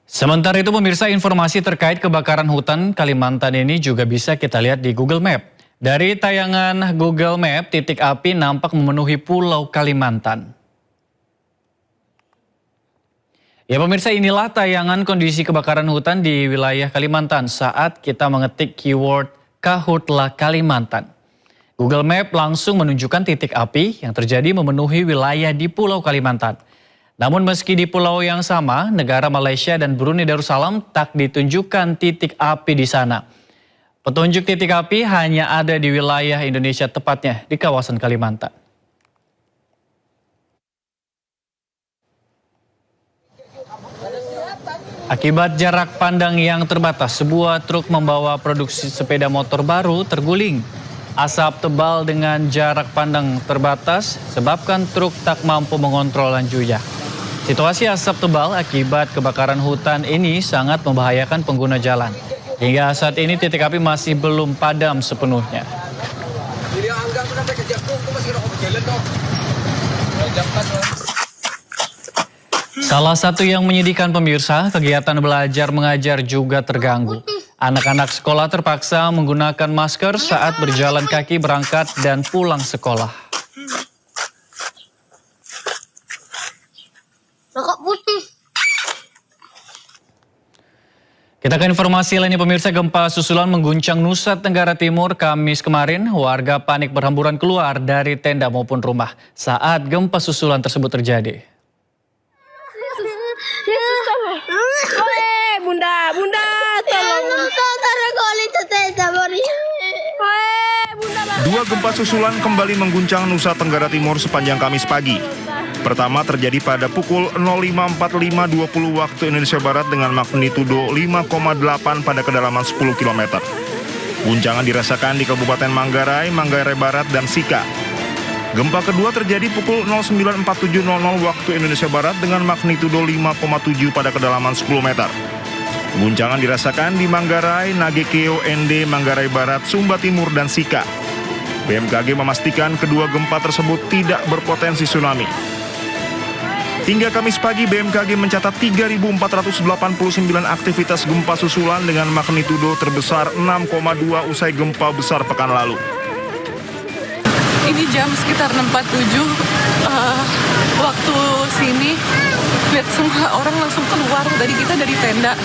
Sementara itu pemirsa, informasi terkait kebakaran hutan Kalimantan ini juga bisa kita lihat di Google Map. Dari tayangan Google Map, titik api nampak memenuhi Pulau Kalimantan. Ya pemirsa, inilah tayangan kondisi kebakaran hutan di wilayah Kalimantan saat kita mengetik keyword Karhutla Kalimantan. Google Map langsung menunjukkan titik api yang terjadi memenuhi wilayah di Pulau Kalimantan. Namun meski di pulau yang sama, negara Malaysia dan Brunei Darussalam tak ditunjukkan titik api di sana. Petunjuk titik api hanya ada di wilayah Indonesia, tepatnya di kawasan Kalimantan. Akibat jarak pandang yang terbatas, sebuah truk membawa produksi sepeda motor baru terguling. Asap tebal dengan jarak pandang terbatas sebabkan truk tak mampu mengontrol lajunya. Situasi asap tebal akibat kebakaran hutan ini sangat membahayakan pengguna jalan. Hingga saat ini titik api masih belum padam sepenuhnya. Salah satu yang menyedihkan pemirsa, kegiatan belajar mengajar juga terganggu. Anak-anak sekolah terpaksa menggunakan masker saat berjalan kaki berangkat dan pulang sekolah. Rokok putih. Kita ke informasi lainnya pemirsa, gempa susulan mengguncang Nusa Tenggara Timur Kamis kemarin. Warga panik berhamburan keluar dari tenda maupun rumah saat gempa susulan tersebut terjadi. Bunda, tolong. Dua gempa susulan kembali mengguncang Nusa Tenggara Timur sepanjang Kamis pagi. Pertama terjadi pada pukul 05.45 waktu Indonesia Barat dengan magnitudo 5,8 pada kedalaman 10 km. Guncangan dirasakan di Kabupaten Manggarai, Manggarai Barat, dan Sika. Gempa kedua terjadi pukul 09.47 waktu Indonesia Barat dengan magnitudo 5,7 pada kedalaman 10 meter. Guncangan dirasakan di Manggarai, Nagekeo, Ende, Manggarai Barat, Sumba Timur, dan Sika. BMKG memastikan kedua gempa tersebut tidak berpotensi tsunami. Hingga Kamis pagi, BMKG mencatat 3.489 aktivitas gempa susulan dengan magnitudo terbesar 6,2 usai gempa besar pekan lalu. Ini jam sekitar 6.47 waktu sini, lihat semua orang langsung keluar dari tenda.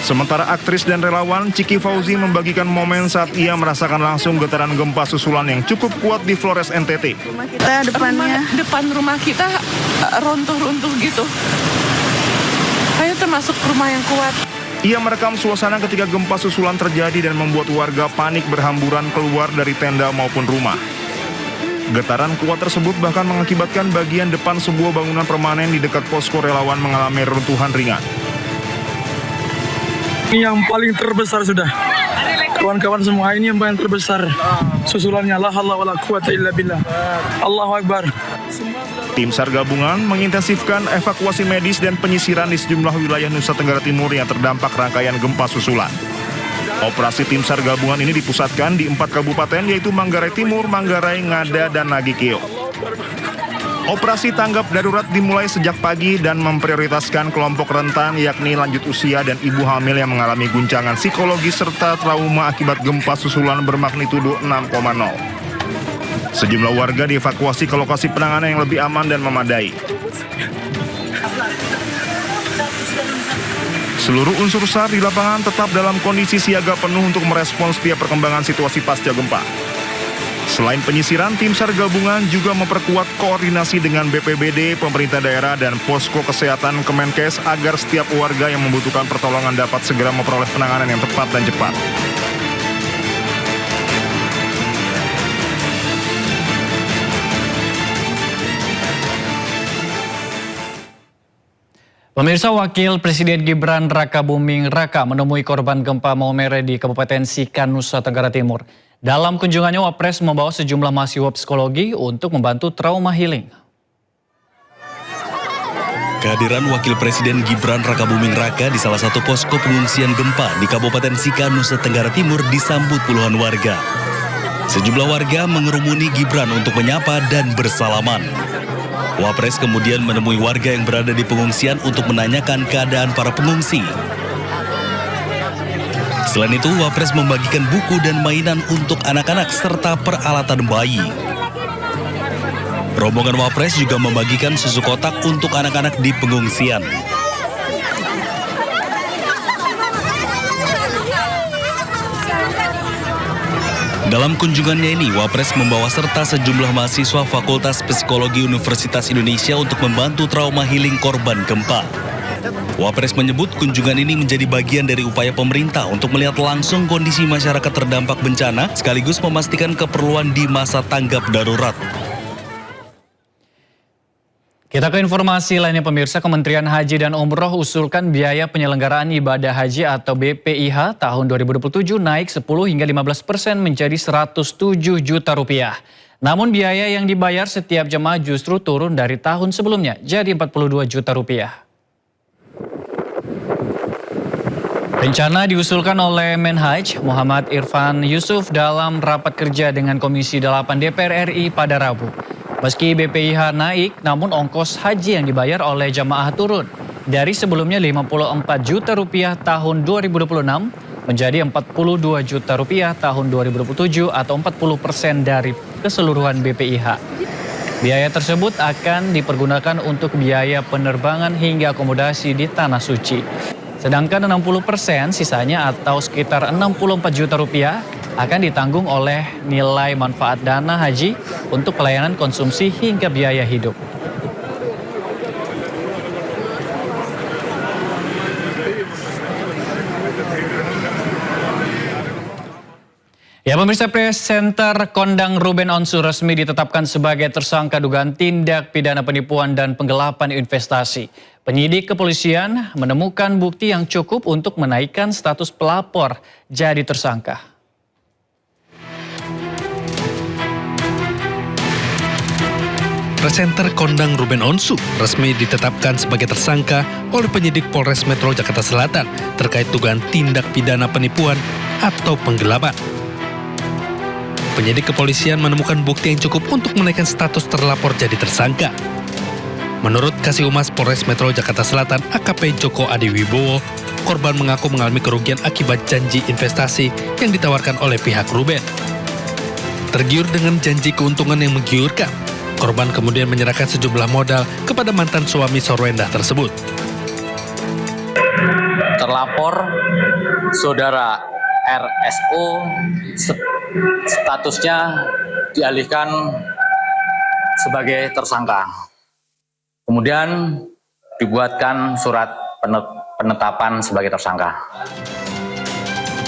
Sementara aktris dan relawan Ciki Fauzi membagikan momen saat ia merasakan langsung getaran gempa susulan yang cukup kuat di Flores, NTT. Kita depan rumah kita runtuh-runtuh gitu. Saya termasuk rumah yang kuat. Ia merekam suasana ketika gempa susulan terjadi dan membuat warga panik berhamburan keluar dari tenda maupun rumah. Getaran kuat tersebut bahkan mengakibatkan bagian depan sebuah bangunan permanen di dekat posko relawan mengalami reruntuhan ringan. Ini yang paling terbesar sudah. Kawan-kawan semua, ini yang paling terbesar. Susulannya la haula wala quwata illa billah. Allahu Akbar. Tim SAR gabungan mengintensifkan evakuasi medis dan penyisiran di sejumlah wilayah Nusa Tenggara Timur yang terdampak rangkaian gempa susulan. Operasi tim SAR gabungan ini dipusatkan di 4 kabupaten yaitu Manggarai Timur, Manggarai, Ngada, dan Nagekeo. Operasi tanggap darurat dimulai sejak pagi dan memprioritaskan kelompok rentan yakni lanjut usia dan ibu hamil yang mengalami guncangan psikologis serta trauma akibat gempa susulan bermagnitudo 6,0. Sejumlah warga dievakuasi ke lokasi penanganan yang lebih aman dan memadai. Seluruh unsur SAR di lapangan tetap dalam kondisi siaga penuh untuk merespons setiap perkembangan situasi pasca gempa. Selain penyisiran, tim SAR gabungan juga memperkuat koordinasi dengan BPBD, pemerintah daerah, dan posko kesehatan Kemenkes agar setiap warga yang membutuhkan pertolongan dapat segera memperoleh penanganan yang tepat dan cepat. Pemirsa, Wakil Presiden Gibran Rakabuming Raka menemui korban gempa Maumere di Kabupaten Sika, Nusa Tenggara Timur. Dalam kunjungannya, Wapres membawa sejumlah mahasiswa psikologi untuk membantu trauma healing. Kehadiran Wakil Presiden Gibran Rakabuming Raka di salah satu posko pengungsian gempa di Kabupaten Sika, Nusa Tenggara Timur disambut puluhan warga. Sejumlah warga mengerumuni Gibran untuk menyapa dan bersalaman. Wapres kemudian menemui warga yang berada di pengungsian untuk menanyakan keadaan para pengungsi. Selain itu, Wapres membagikan buku dan mainan untuk anak-anak serta peralatan bayi. Rombongan Wapres juga membagikan susu kotak untuk anak-anak di pengungsian. Dalam kunjungannya ini, Wapres membawa serta sejumlah mahasiswa Fakultas Psikologi Universitas Indonesia untuk membantu trauma healing korban gempa. Wapres menyebut kunjungan ini menjadi bagian dari upaya pemerintah untuk melihat langsung kondisi masyarakat terdampak bencana, sekaligus memastikan keperluan di masa tanggap darurat. Kita ke informasi lainnya pemirsa, Kementerian Haji dan Umroh usulkan biaya penyelenggaraan ibadah haji atau BPIH tahun 2027 naik 10 hingga 15% menjadi 107 juta rupiah. Namun biaya yang dibayar setiap jemaah justru turun dari tahun sebelumnya jadi 42 juta rupiah. Rencana diusulkan oleh Menhaj Muhammad Irfan Yusuf dalam rapat kerja dengan Komisi 8 DPR RI pada Rabu. Meski BPIH naik, namun ongkos haji yang dibayar oleh jamaah turun. Dari sebelumnya 54 juta rupiah tahun 2026 menjadi 42 juta rupiah tahun 2027 atau 40% dari keseluruhan BPIH. Biaya tersebut akan dipergunakan untuk biaya penerbangan hingga akomodasi di Tanah Suci. Sedangkan 60% sisanya atau sekitar 64 juta rupiah akan ditanggung oleh nilai manfaat dana haji untuk pelayanan konsumsi hingga biaya hidup. Ya pemirsa, presenter kondang Ruben Onsu resmi ditetapkan sebagai tersangka dugaan tindak pidana penipuan dan penggelapan investasi. Penyidik kepolisian menemukan bukti yang cukup untuk menaikkan status pelapor jadi tersangka. Presenter kondang Ruben Onsu resmi ditetapkan sebagai tersangka oleh penyidik Polres Metro Jakarta Selatan terkait dugaan tindak pidana penipuan atau penggelapan. Penyidik kepolisian menemukan bukti yang cukup untuk menaikkan status terlapor jadi tersangka. Menurut Kasih Humas Polres Metro Jakarta Selatan AKP Joko Adiwibowo, korban mengaku mengalami kerugian akibat janji investasi yang ditawarkan oleh pihak Ruben. Tergiur dengan janji keuntungan yang menggiurkan, korban kemudian menyerahkan sejumlah modal kepada mantan suami Sorwenda tersebut. Terlapor saudara RSO statusnya dialihkan sebagai tersangka. Kemudian dibuatkan surat penetapan sebagai tersangka.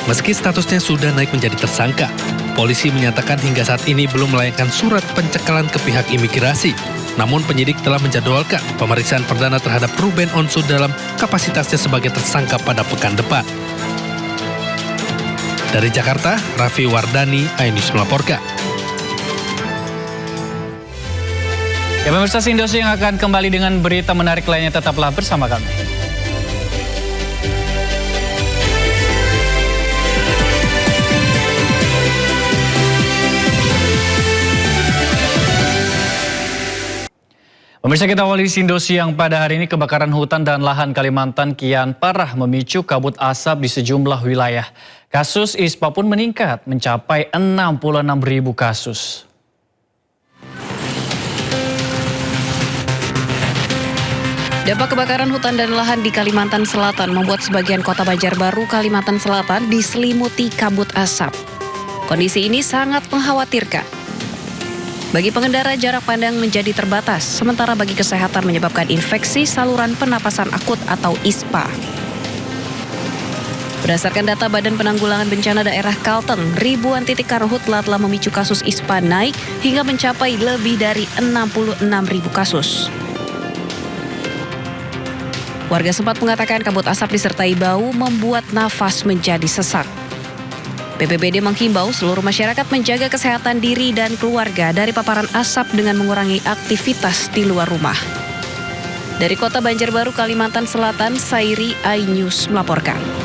Meski statusnya sudah naik menjadi tersangka, polisi menyatakan hingga saat ini belum melayangkan surat pencekalan ke pihak imigrasi. Namun penyidik telah menjadwalkan pemeriksaan perdana terhadap Ruben Onsu dalam kapasitasnya sebagai tersangka pada pekan depan. Dari Jakarta, Raffi Wardani, iNews melaporkan. Ya pemirsa, Sindosi yang akan kembali dengan berita menarik lainnya, tetaplah bersama kami. Pemirsa, kita awali Sindosi yang pada hari ini kebakaran hutan dan lahan Kalimantan kian parah memicu kabut asap di sejumlah wilayah. Kasus ISPA pun meningkat mencapai 66.000 kasus. Dampak kebakaran hutan dan lahan di Kalimantan Selatan membuat sebagian kota Banjarbaru, Kalimantan Selatan diselimuti kabut asap. Kondisi ini sangat mengkhawatirkan. Bagi pengendara jarak pandang menjadi terbatas, sementara bagi kesehatan menyebabkan infeksi saluran pernapasan akut atau ISPA. Berdasarkan data Badan Penanggulangan Bencana Daerah Kalteng, ribuan titik karhutla telah memicu kasus ISPA naik hingga mencapai lebih dari 66.000 kasus. Warga sempat mengatakan kabut asap disertai bau membuat nafas menjadi sesak. BPBD menghimbau seluruh masyarakat menjaga kesehatan diri dan keluarga dari paparan asap dengan mengurangi aktivitas di luar rumah. Dari kota Banjarbaru, Kalimantan Selatan, Sairi, iNews melaporkan.